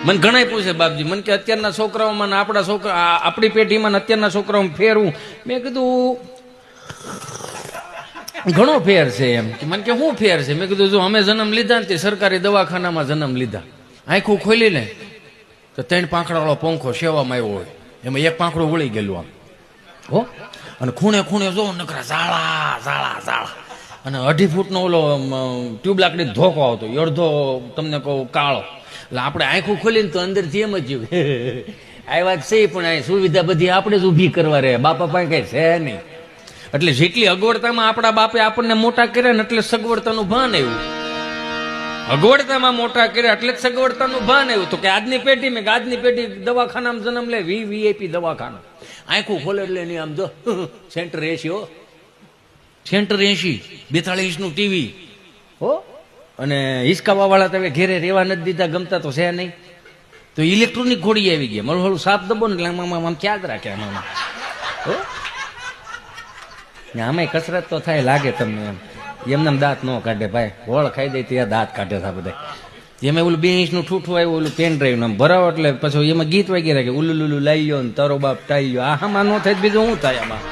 મને ઘણા પૂછે બાપજી, મને કે અત્યારના છોકરાઓમાં આપણા છોકરા આપણી પેઢીમાં અત્યારના છોકરાઓમાં ફેરવું. મેં કીધું ઘણો ફેર છે એમ. મને કે શું ફેર છે? મેં કીધું જો અમે જન્મ લીધા ને તે સરકારી દવાખાનામાં જન્મ લીધા, આંખું ખોલી ને તો 3 પાંખડાવાળો પંખો સેવામાં આવ્યો હોય, એમાં એક પાંખડું વળી ગયેલું આમ હો, અને ખૂણે ખૂણે જો નકરા ઝાડા ઝાડા ઝાડા, અને 2.5 ફૂટનો ઓલો ટ્યુબ લાકડી ધોકો આવતો, અડધો તમને કહું કાળો. એટલે આપણે આંખું ખોલીને તો અંદરથી એમ જ આ વાત છે, પણ આ સુવિધા બધી આપણે જ ઊભી કરવા રહે, બાપા પાસે કઈ છે નહીં. એટલે જેટલી અગવડતામાં આપણા બાપે આપણને મોટા કર્યા ને એટલે સગવડતાનું ભાન આવ્યું. અગવડતામાં મોટા કર્યા એટલે સગવડતાનું ભાન આવ્યું. તો કે આજની પેઢી દવાખાનામાં જન્મ લે, વીઆઈપી દવાખાના, આંખું ખોલે એટલે એની આમ જો સેન્ટર 80 હો, સેન્ટર 80, 42 ઇંચનું ટીવી હો, અને હિસકાવા વાળા તમે ઘેરે રેવા નથી દીધા, ગમતા તો છે નહીં, તો ઇલેક્ટ્રોનિક ઘોડી આવી ગયા, મળું સાફ દબો ને એટલે આમ ખ્યાલ રાખે આમાં હો. આમાં કસરત તો થાય લાગે તમને એમ, એમને દાંત ન કાઢે ભાઈ, વળ ખાઈ દે ત્યાં દાંત કાઢે છે બધા. એમાં ઓલું 2 ઇંચનું ઠૂઠું આવ્યું, ઓલું પેન ડ્રાઈવ આમ ભરાવો એટલે પછી એમાં ગીત વાગી રાખે, ઉલુલુલુ લાઈ ગયો ને તારો બાપ ટાઈ ગયો. આમાં ન થાય બીજું શું થાય આમાં?